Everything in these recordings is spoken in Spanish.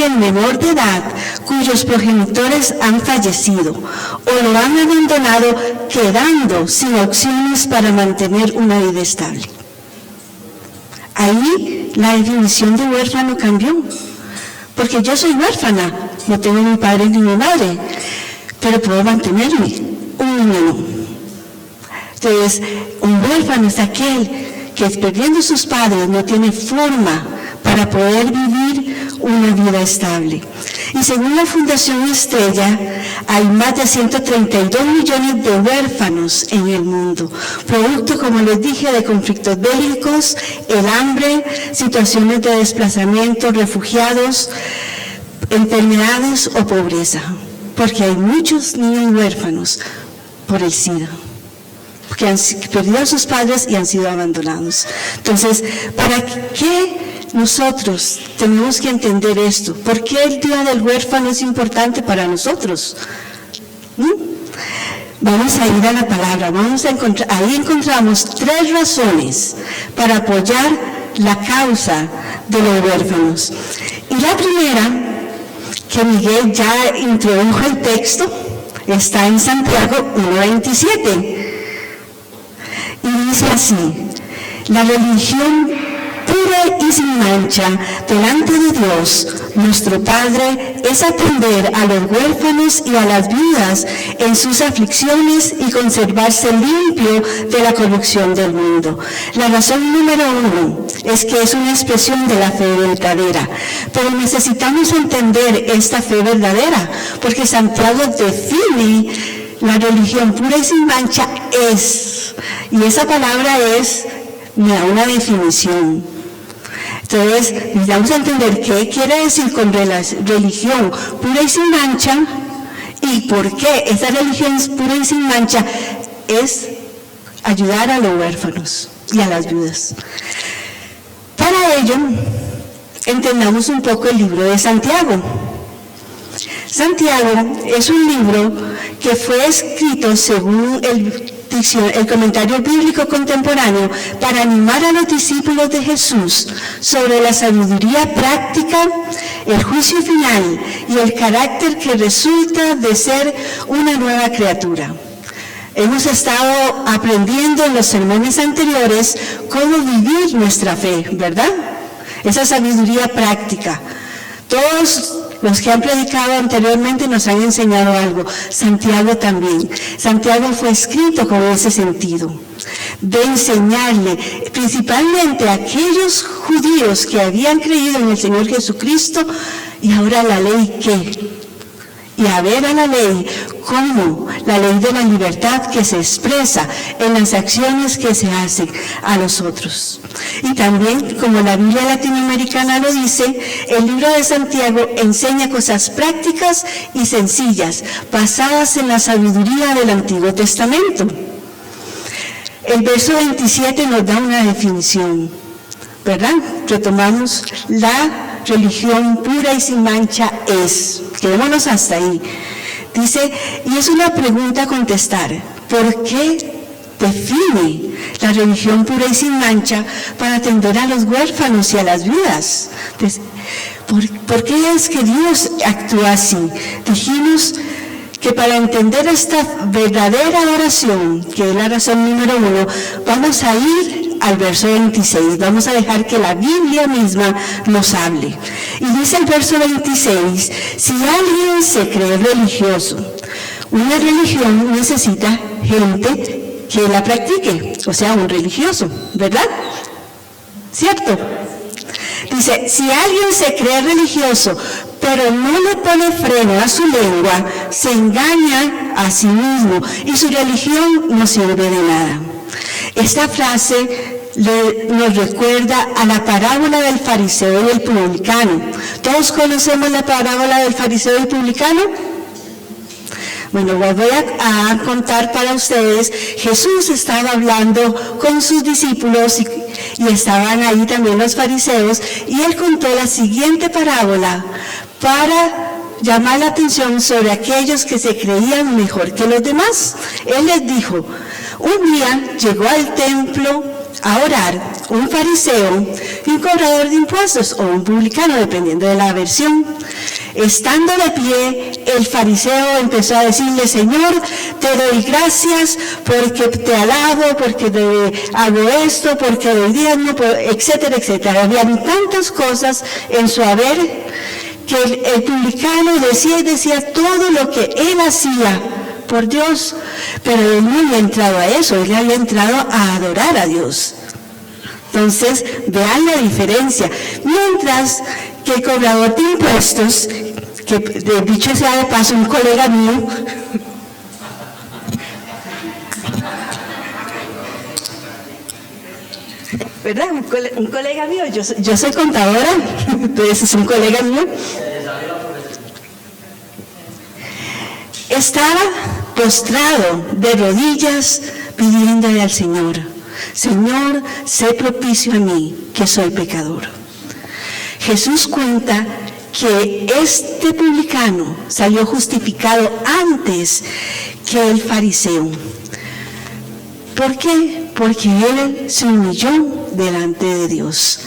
alguien menor de edad cuyos progenitores han fallecido o lo han abandonado, quedando sin opciones para mantener una vida estable. Ahí la definición de huérfano cambió, porque yo soy huérfana, no tengo ni padre ni mi madre, pero puedo mantenerme, un niño no. Entonces, un huérfano es aquel que perdiendo sus padres no tiene forma para poder vivir una vida estable. Y según la Fundación Estrella, hay más de 132 millones de huérfanos en el mundo, producto, como les dije, de conflictos bélicos, el hambre, situaciones de desplazamiento, refugiados, enfermedades o pobreza, porque hay muchos niños huérfanos por el SIDA, que han perdido a sus padres y han sido abandonados. Entonces, ¿para qué nosotros tenemos que entender esto? ¿Por qué el Día del Huérfano es importante para nosotros? Vamos a ir a la palabra, ahí encontramos 3 razones para apoyar la causa de los huérfanos. Y la primera, que Miguel ya introdujo el texto, está en Santiago 1:27. Y dice así: la religión pura y sin mancha delante de Dios, nuestro Padre, es atender a los huérfanos y a las viudas en sus aflicciones y conservarse limpio de la corrupción del mundo. La razón número 1 es que es una expresión de la fe verdadera, pero necesitamos entender esta fe verdadera, porque Santiago define la religión pura y sin mancha es, y esa palabra es, me da una definición. Entonces, necesitamos entender qué quiere decir con religión pura y sin mancha, y por qué esa religión pura y sin mancha es ayudar a los huérfanos y a las viudas. Para ello, entendamos un poco el libro de Santiago. Santiago es un libro que fue escrito según el comentario bíblico contemporáneo para animar a los discípulos de Jesús sobre la sabiduría práctica, el juicio final y el carácter que resulta de ser una nueva criatura. Hemos estado aprendiendo en los sermones anteriores cómo vivir nuestra fe, ¿verdad? Esa sabiduría práctica. Todos los que han predicado anteriormente nos han enseñado algo. Santiago también. Santiago fue escrito con ese sentido, de enseñarle principalmente a aquellos judíos que habían creído en el Señor Jesucristo, y ahora la ley ¿qué? Y a ver a la ley como la ley de la libertad que se expresa en las acciones que se hacen a los otros. Y también, como la Biblia latinoamericana lo dice, el libro de Santiago enseña cosas prácticas y sencillas, basadas en la sabiduría del Antiguo Testamento. El verso 27 nos da una definición, ¿verdad? Retomamos: la religión pura y sin mancha es. Quedémonos hasta ahí. Dice, y es una pregunta a contestar: ¿por qué define la religión pura y sin mancha para atender a los huérfanos y a las viudas? Entonces, ¿por qué es que Dios actúa así? Dijimos que para entender esta verdadera oración, que es la razón número 1, vamos a ir al verso 26, vamos a dejar que la Biblia misma nos hable. Y dice el verso 26, si alguien se cree religioso, una religión necesita gente que la practique, o sea, un religioso, ¿verdad? ¿Cierto? Dice, si alguien se cree religioso, pero no le pone freno a su lengua, se engaña a sí mismo y su religión no sirve de nada. Esta frase nos recuerda a la parábola del fariseo y el publicano. ¿Todos conocemos la parábola del fariseo y el publicano? Bueno, les voy a contar para ustedes. Jesús estaba hablando con sus discípulos y estaban ahí también los fariseos, y él contó la siguiente parábola para llamar la atención sobre aquellos que se creían mejor que los demás. Él les dijo: un día llegó al templo a orar un fariseo y un cobrador de impuestos o un publicano, dependiendo de la versión. Estando de pie, el fariseo empezó a decirle: Señor, te doy gracias porque te alabo, porque te hago esto, porque doy diezmo, etcétera, etcétera. Habían tantas cosas en su haber que el publicano decía todo lo que él hacía por Dios, pero él no había entrado a eso, él había entrado a adorar a Dios. Entonces, vean la diferencia. Mientras que el cobrador de impuestos, que dicho sea de paso, un colega mío, ¿verdad? Un colega mío, yo soy contadora, entonces es un colega mío. Estaba postrado de rodillas pidiéndole al Señor: Señor, sé propicio a mí, que soy pecador. Jesús cuenta que este publicano salió justificado antes que el fariseo. ¿Por qué? Porque él se humilló delante de Dios.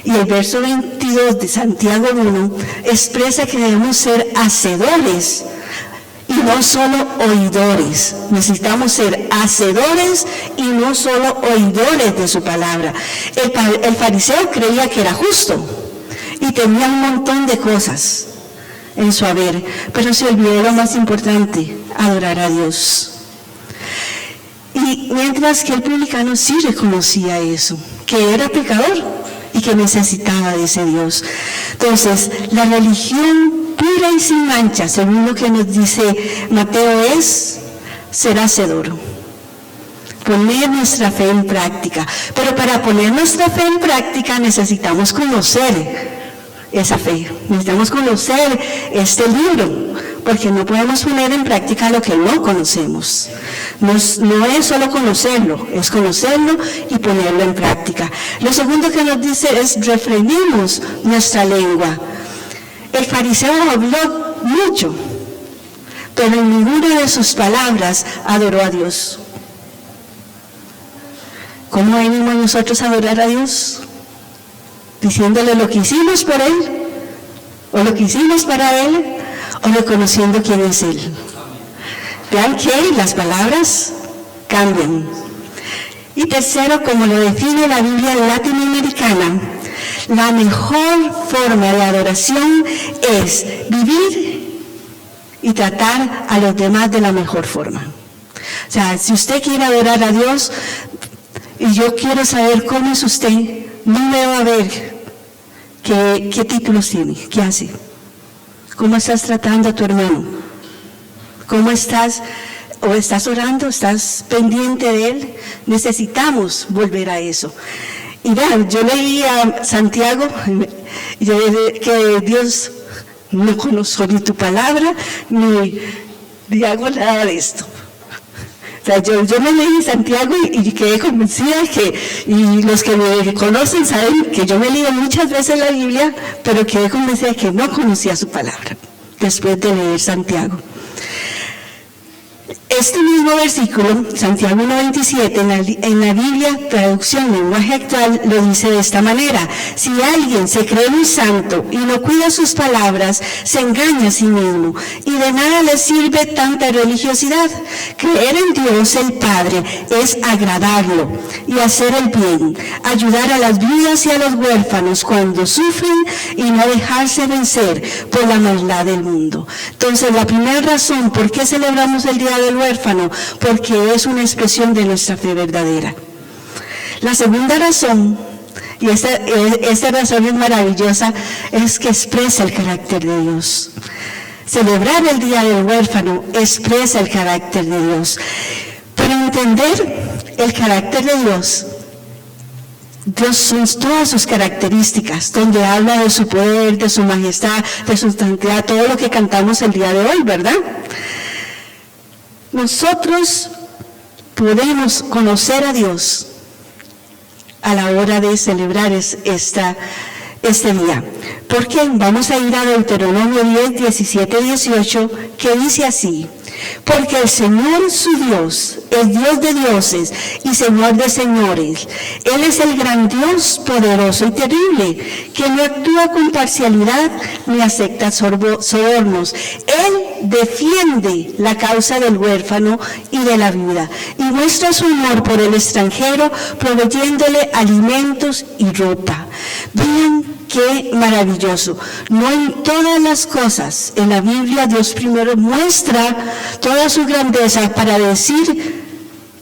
Y el verso 22 de Santiago 1 expresa que debemos ser hacedores y no solo oidores. Necesitamos ser hacedores y no solo oidores de su palabra. El fariseo creía que era justo y tenía un montón de cosas en su haber, pero se olvidó lo más importante: adorar a Dios. Y mientras que el publicano sí reconocía eso, que era pecador y que necesitaba de ese Dios. Entonces, la religión pura y sin mancha, según lo que nos dice Mateo, es ser hacedor, poner nuestra fe en práctica. Pero para poner nuestra fe en práctica necesitamos conocer esa fe, necesitamos conocer este libro, porque no podemos poner en práctica lo que no conocemos. No es solo conocerlo, es conocerlo y ponerlo en práctica. Lo segundo que nos dice es: refrenemos nuestra lengua. El fariseo habló mucho, pero en ninguna de sus palabras adoró a Dios. ¿Cómo venimos nosotros a adorar a Dios? Diciéndole lo que hicimos por Él, o lo que hicimos para Él, o reconociendo quién es Él. Vean que las palabras cambian. Y tercero, como lo define la Biblia latinoamericana, la mejor forma de adoración es vivir y tratar a los demás de la mejor forma. O sea, si usted quiere adorar a Dios, y yo quiero saber cómo es usted, no me va a ver qué títulos tiene, qué hace, cómo estás tratando a tu hermano, cómo estás, o estás orando, estás pendiente de él. Necesitamos volver a eso. Y vean, yo leí a Santiago, que Dios no conozco ni tu palabra, ni hago nada de esto. O sea, yo me leí Santiago y quedé convencida y los que me conocen saben que yo me he leído muchas veces la Biblia, pero quedé convencida de que no conocía su palabra después de leer Santiago. Este mismo versículo, Santiago 1:27, en la Biblia, traducción lenguaje actual, lo dice de esta manera: si alguien se cree muy santo y no cuida sus palabras, se engaña a sí mismo, y de nada le sirve tanta religiosidad. Creer en Dios el Padre es agradarlo y hacer el bien, ayudar a las viudas y a los huérfanos cuando sufren y no dejarse vencer por la maldad del mundo. Entonces, la primera razón por qué celebramos el Día del Huérfano, porque es una expresión de nuestra fe verdadera. La segunda razón, y esta razón es maravillosa, es que expresa el carácter de Dios. Celebrar el Día del Huérfano expresa el carácter de Dios. Para entender el carácter de Dios, Dios son todas sus características, donde habla de su poder, de su majestad, de su santidad, todo lo que cantamos el día de hoy, ¿verdad? Nosotros podemos conocer a Dios a la hora de celebrar este día. ¿Por qué? Vamos a ir a Deuteronomio 10, 17, 18, que dice así: Porque el Señor su Dios es Dios de dioses y Señor de señores. Él es el gran Dios poderoso y terrible, que no actúa con parcialidad ni acepta sobornos. Él defiende la causa del huérfano y de la viuda y muestra su amor por el extranjero, proveyéndole alimentos y ropa. Vean qué maravilloso. No en todas las cosas en la Biblia Dios primero muestra toda su grandeza para decir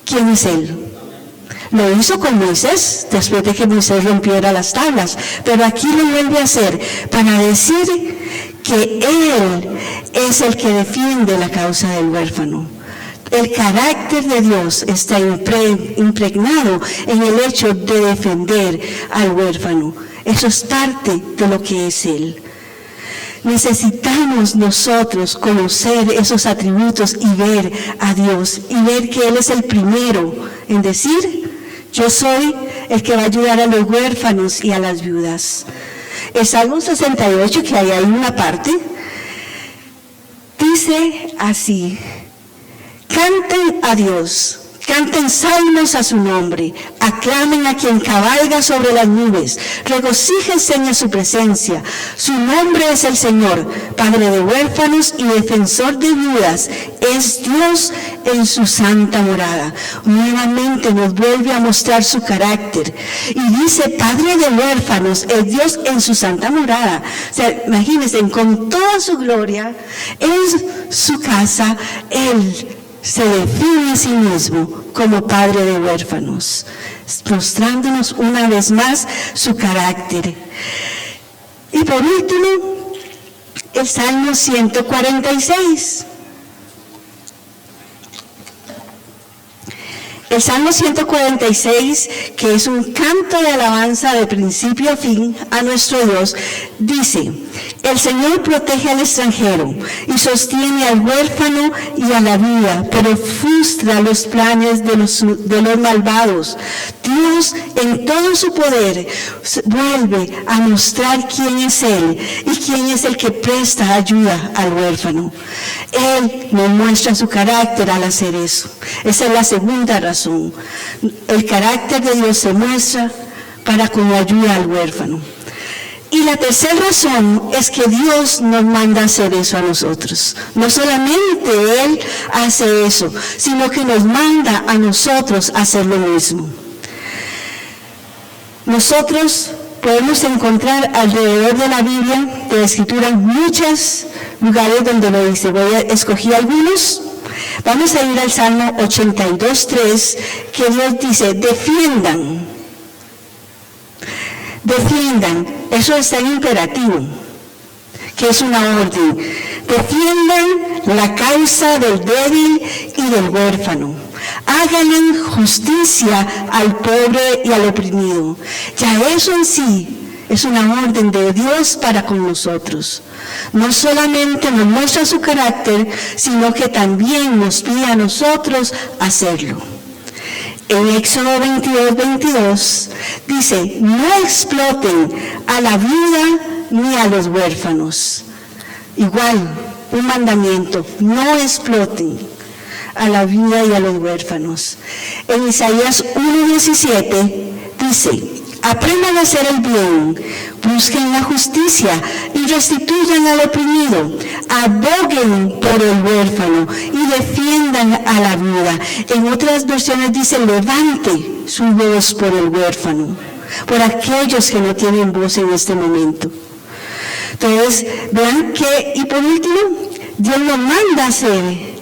quién es Él. Lo hizo con Moisés después de que Moisés rompiera las tablas, pero aquí lo vuelve a hacer para decir que Él es el que defiende la causa del huérfano. El carácter de Dios está impregnado en el hecho de defender al huérfano. Eso es parte de lo que es Él. Necesitamos nosotros conocer esos atributos y ver a Dios y ver que Él es el primero en decir: yo soy el que va a ayudar a los huérfanos y a las viudas. El Salmo 68, que hay ahí una parte, dice así: canten a Dios, canten salmos a su nombre, aclamen a quien cabalga sobre las nubes, regocíjense en su presencia. Su nombre es el Señor, Padre de huérfanos y defensor de viudas, es Dios en su santa morada. Nuevamente nos vuelve a mostrar su carácter y dice: Padre de huérfanos, es Dios en su santa morada. O sea, imagínense, con toda su gloria, en su casa, Él se define a sí mismo como Padre de huérfanos, mostrándonos una vez más su carácter. Y por último, el Salmo 146. El Salmo 146, que es un canto de alabanza de principio a fin a nuestro Dios, dice: el Señor protege al extranjero y sostiene al huérfano y a la viuda, pero frustra los planes de los malvados. Dios, en todo su poder, vuelve a mostrar quién es Él y quién es el que presta ayuda al huérfano. Él nos muestra su carácter al hacer eso. Esa es la segunda razón. El carácter de Dios se muestra para como ayuda al huérfano. Y la tercera razón es que Dios nos manda a hacer eso a nosotros. No solamente Él hace eso, sino que nos manda a nosotros a hacer lo mismo. Nosotros podemos encontrar alrededor de la Biblia, de la Escritura, muchos lugares donde lo dice. Escogí algunos. Vamos a ir al Salmo 82:3, que Dios dice: defiendan. Defiendan, eso está en imperativo, que es una orden. Defiendan la causa del débil y del huérfano. Háganle justicia al pobre y al oprimido. Ya eso en sí es una orden de Dios para con nosotros. No solamente nos muestra su carácter, sino que también nos pide a nosotros hacerlo. En Éxodo 22 dice: no exploten a la viuda ni a los huérfanos. Igual, un mandamiento: no exploten a la viuda y a los huérfanos. En Isaías 1:17 dice: aprendan a hacer el bien, busquen la justicia y restituyan al oprimido, aboguen por el huérfano y defiendan a la viuda. En otras versiones dice: levante su voz por el huérfano, por aquellos que no tienen voz en este momento. Entonces, vean que, y por último, Dios nos manda a hacer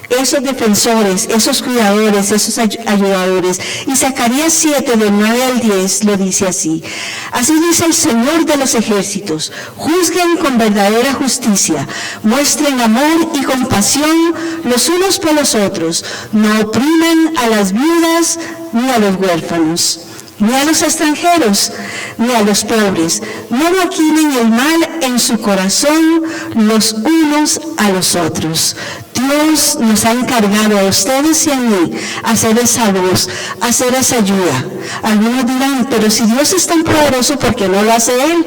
esos defensores, esos cuidadores, esos ayudadores. Y Zacarías 7, del 9 al 10, lo dice así: así dice el Señor de los ejércitos: juzguen con verdadera justicia, muestren amor y compasión los unos por los otros, no opriman a las viudas ni a los huérfanos, ni a los extranjeros, ni a los pobres, no maquinen el mal en su corazón los unos a los otros. Dios nos ha encargado a ustedes y a mí hacer esa voz, hacer esa ayuda. Algunos dirán: pero si Dios es tan poderoso, ¿por qué no lo hace Él?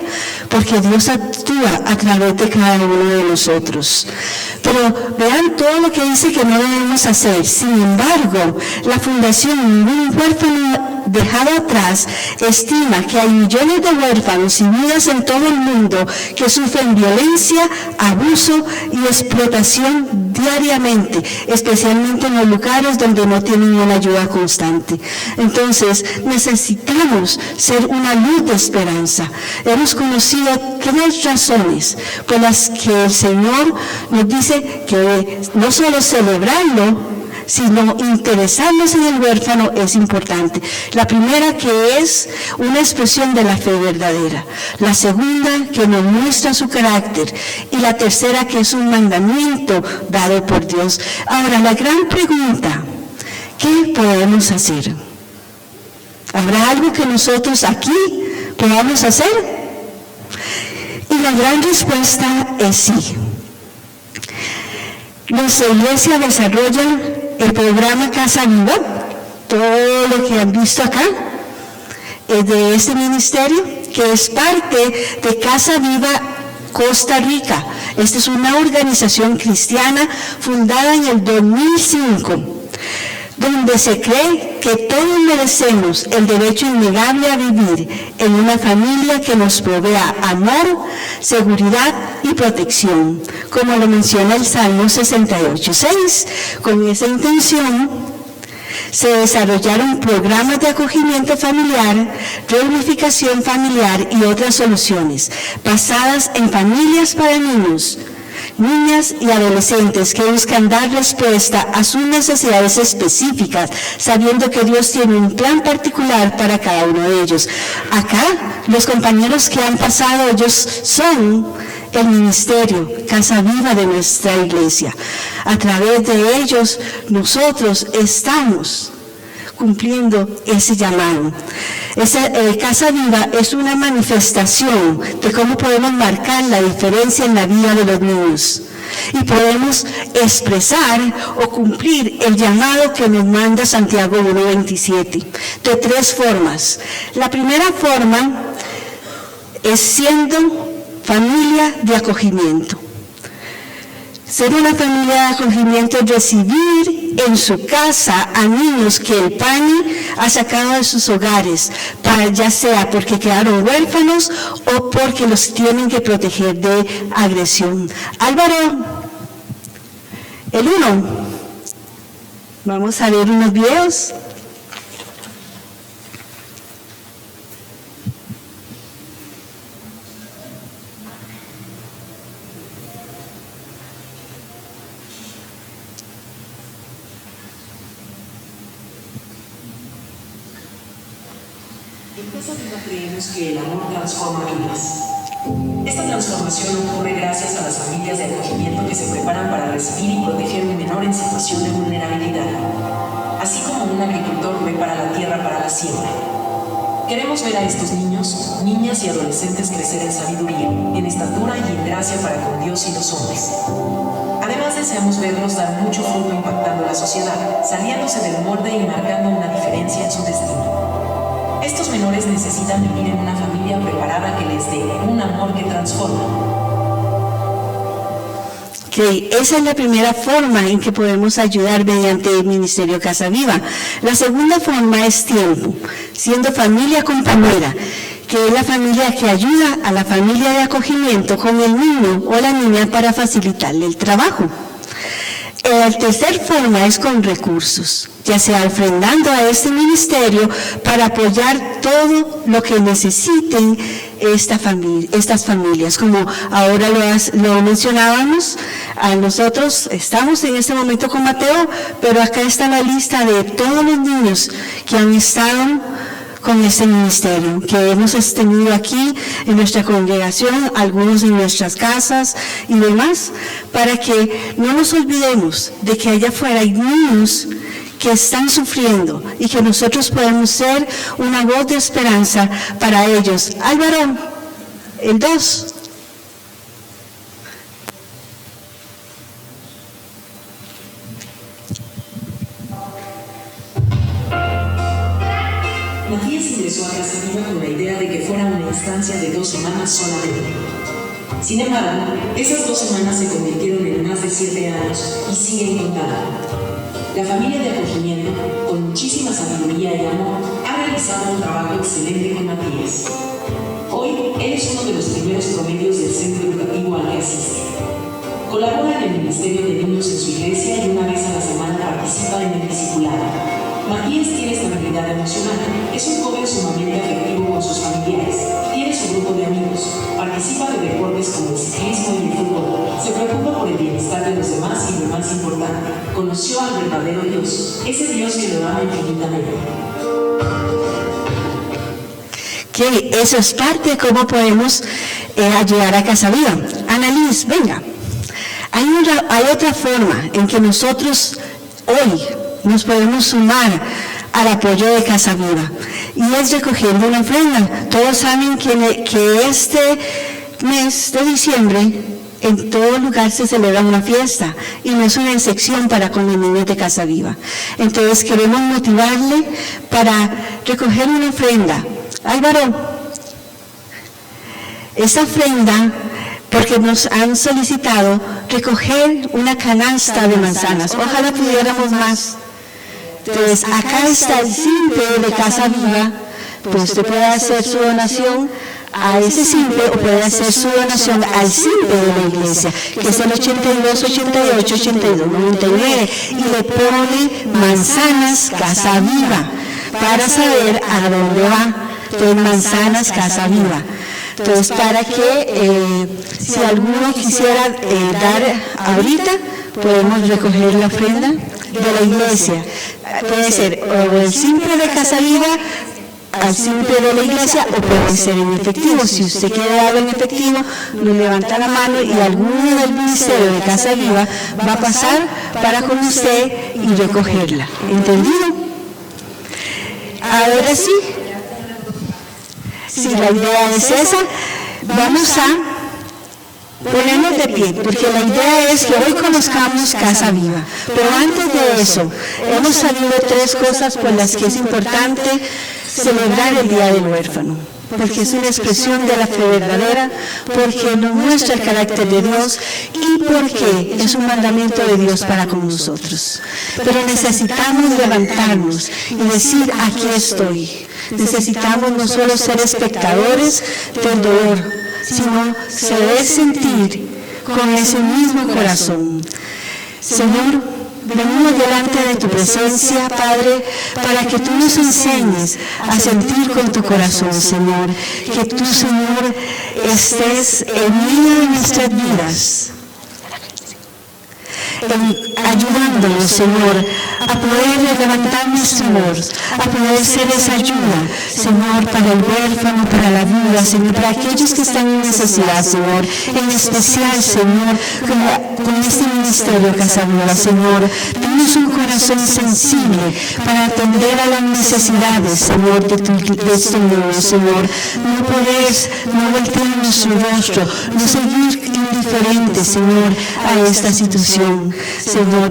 Porque Dios actúa a través de cada uno de nosotros. Pero vean todo lo que dice que no debemos hacer. Sin embargo, la Fundación Ningún Huérfano Dejado Atrás estima que hay millones de huérfanos y viudas en todo el mundo que sufren violencia, abuso y explotación diariamente, especialmente en los lugares donde no tienen una ayuda constante. Entonces, necesitamos ser una luz de esperanza. Hemos conocido 3 razones por las que el Señor nos dice que no solo celebrarlo, sino interesarnos en el huérfano es importante. La primera, que es una expresión de la fe verdadera. La segunda, que nos muestra su carácter. Y la tercera, que es un mandamiento dado por Dios. Ahora, la gran pregunta, ¿qué podemos hacer? ¿Habrá algo que nosotros aquí podamos hacer? Y la gran respuesta es sí. Nuestra iglesia desarrolla el programa Casa Viva. Todo lo que han visto acá es de este ministerio, que es parte de Casa Viva Costa Rica. Esta es una organización cristiana fundada en el 2005, donde se cree que todos merecemos el derecho innegable a vivir en una familia que nos provea amor, seguridad y protección, como lo menciona el Salmo 68:6. Con esa intención se desarrollaron programas de acogimiento familiar, reunificación familiar y otras soluciones basadas en familias para niños, niñas y adolescentes que buscan dar respuesta a sus necesidades específicas, sabiendo que Dios tiene un plan particular para cada uno de ellos. Acá, los compañeros que han pasado, ellos son el ministerio Casa Viva de nuestra iglesia. A través de ellos, nosotros estamos cumpliendo ese llamado. Casa Viva es una manifestación de cómo podemos marcar la diferencia en la vida de los niños y podemos expresar o cumplir el llamado que nos manda Santiago 1:27 de 3 formas. La primera forma es siendo familia de acogimiento. Ser una familia de acogimiento es recibir en su casa a niños que el PANI ha sacado de sus hogares, ya sea porque quedaron huérfanos o porque los tienen que proteger de agresión. Álvaro, el 1. Vamos a ver unos videos. En Casa Viva creemos que el amor transforma vidas. Esta transformación ocurre gracias a las familias de acogimiento que se preparan para recibir y proteger a un menor en situación de vulnerabilidad, así como un agricultor prepara la tierra para la siembra. Queremos ver a estos niños, niñas y adolescentes crecer en sabiduría, en estatura y en gracia para con Dios y los hombres. Además, deseamos verlos dar mucho fruto impactando la sociedad, saliéndose del molde y marcando una diferencia en su destino. Estos menores necesitan vivir en una familia preparada que les dé un amor que transforma. Esa es la primera forma en que podemos ayudar mediante el Ministerio Casa Viva. La segunda forma es tiempo, siendo familia compañera, que es la familia que ayuda a la familia de acogimiento con el niño o la niña para facilitarle el trabajo. La tercera forma es con recursos, ya sea ofrendando a este ministerio para apoyar todo lo que necesiten estas familias. Como ahora lo mencionábamos, a nosotros estamos en este momento con Mateo, pero acá está la lista de todos los niños que han estado con este ministerio, que hemos tenido aquí en nuestra congregación, algunos en nuestras casas y demás, para que no nos olvidemos de que allá afuera hay niños que están sufriendo y que nosotros podemos ser una voz de esperanza para ellos. Álvaro, el 2. Matías ingresó a Casa Viva con la idea de que fuera una instancia de 2 semanas solamente. Sin embargo, esas 2 semanas se convirtieron en más de 7 años y siguen contando. La familia de acogimiento, con muchísima sabiduría y amor, ha realizado un trabajo excelente con Matías. Hoy, él es uno de los primeros promedios del centro educativo al que asiste. Colabora en el Ministerio de Niños en su iglesia y una vez a la semana participa en el discipulado. Matías tiene estabilidad emocional, es un joven sumamente afectivo con sus familiares, tiene su grupo de amigos, participa de deportes como el ciclismo y el fútbol, se preocupa por el bienestar de los demás y lo más importante, conoció al verdadero Dios, ese Dios que lo ama infinitamente. Que eso es parte de cómo podemos ayudar a Casa Viva. Annalise, venga. Hay otra forma en que nosotros hoy nos podemos sumar al apoyo de Casa Viva, y es recogiendo una ofrenda. Todos saben que este mes de diciembre en todo lugar se celebra una fiesta, y no es una excepción para con los niños de Casa Viva. Entonces queremos motivarle para recoger una ofrenda. Álvaro, esta ofrenda, porque nos han solicitado recoger una canasta de manzanas. Ojalá pudiéramos más. Entonces, acá está el simple de Casa Viva, pues usted puede hacer su donación a ese simple o puede hacer su donación al simple de la iglesia, que es el 82 88 82 99, y le pone Manzanas Casa Viva para saber a dónde va. Entonces, Manzanas Casa Viva. Entonces, para que si alguno quisiera dar ahorita, podemos recoger la ofrenda de la iglesia. Puede ser o el simple de Casa Viva al simple de la iglesia, o puede ser en efectivo. Si usted quiere darlo en efectivo, nos levanta la mano y alguno del ministerio de Casa Viva va a pasar para con usted y recogerla. ¿Entendido? Ahora sí. Si la idea es esa, vamos a ponernos de pie, porque la idea es que hoy conozcamos Casa Viva. Pero antes de eso, hemos sabido 3 cosas por las que es importante celebrar el Día del Huérfano. Porque es una expresión de la fe verdadera, porque nos muestra el carácter de Dios y porque es un mandamiento de Dios para con nosotros. Pero necesitamos levantarnos y decir, aquí estoy. Necesitamos no solo ser espectadores del dolor, sino saber sentir con ese mismo corazón. Señor, venimos delante de tu presencia, Padre, para que tú nos enseñes a sentir con tu corazón, Señor. Que tú, Señor, estés en medio de nuestras vidas, ayudándonos, Señor, a poder levantar nuestra voz, a poder ser esa ayuda, Señor, para el huérfano, para la viuda, Señor, para aquellos que están en necesidad, Señor, en especial, Señor, con este ministerio Casa Viva, Señor. Danos un corazón sensible para atender a las necesidades, Señor, de este mundo, Señor. No voltear nuestro rostro, no seguir indiferentes, Señor, a esta situación. Señor,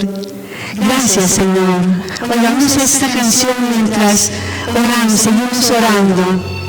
gracias, Señor. Oigamos esta canción mientras oramos, seguimos orando.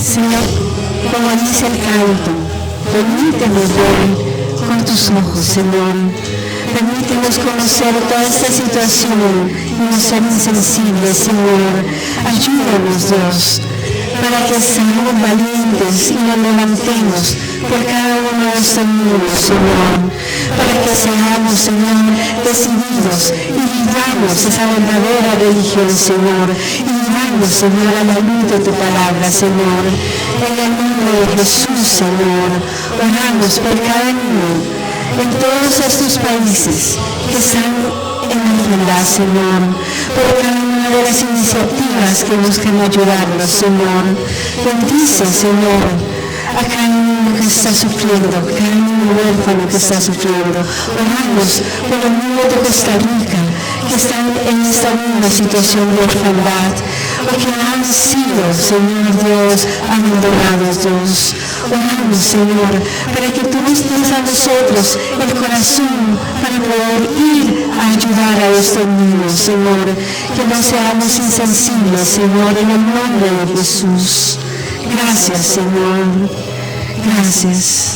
Señor, como dice el canto, permítenos ver con tus ojos, Señor. Permítenos conocer toda esta situación y no ser insensibles, Señor. Ayúdanos, Dios, para que seamos valientes y nos levantemos por cada uno de estos niños, Señor. Para que seamos, Señor, decididos y vivamos esa verdadera religión, Señor. Y vivamos, Señor, a la luz de tu palabra, Señor. En el nombre de Jesús, Señor, oramos por cada niño en todos estos países que están en la igualdad, Señor, por cada una de las iniciativas que buscan ayudarlos, Señor. Bendice, Señor, a cada niño que está sufriendo, cada niño huérfano que está sufriendo. Oramos por los niños de Costa Rica que están en esta misma situación de orfandad o que han sido, Señor Dios, abandonados, Dios. Oramos, Señor, para que tú nos des a nosotros el corazón para poder ir a ayudar a estos niños, Señor. Que no seamos insensibles, Señor, en el nombre de Jesús. Gracias, Señor. Gracias.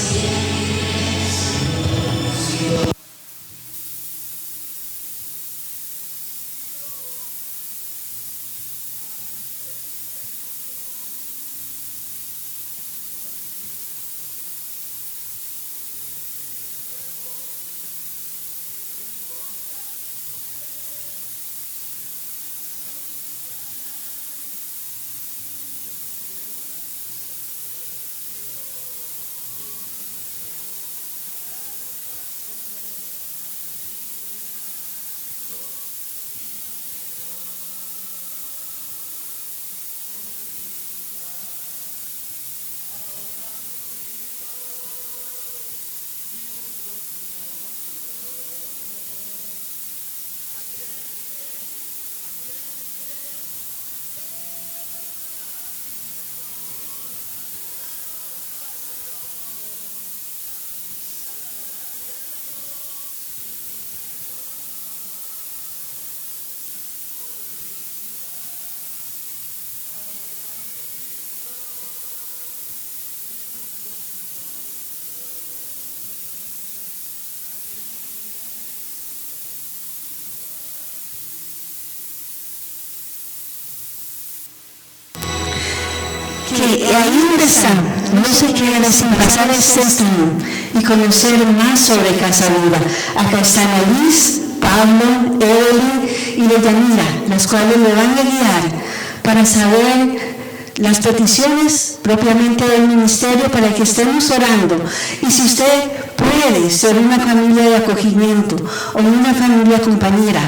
Que ahí donde está, no se quede sin pasar este estudio y conocer más sobre Casa Viva. Acá están Alice, Pablo, Evelyn y Deyanira, las cuales me van a guiar para saber las peticiones propiamente del ministerio para que estemos orando. Y si usted puede ser una familia de acogimiento o una familia compañera,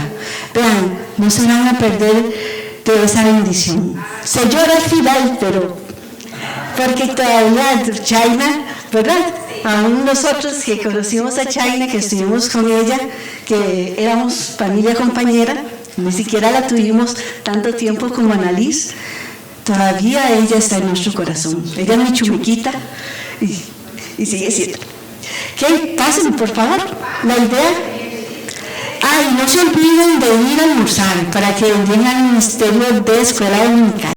vean, no se van a perder de esa bendición. Se llora al final, pero porque todavía China, ¿verdad? Aún nosotros que conocimos a China, que estuvimos con ella, que éramos familia compañera, ni siquiera la tuvimos tanto tiempo como Annalise, todavía ella está en nuestro corazón. Ella es mi chumiquita y sigue siendo. ¿Qué? Pasen, por favor. La idea. Y no se olviden de ir a almorzar para que vengan al ministerio de escuela dominical.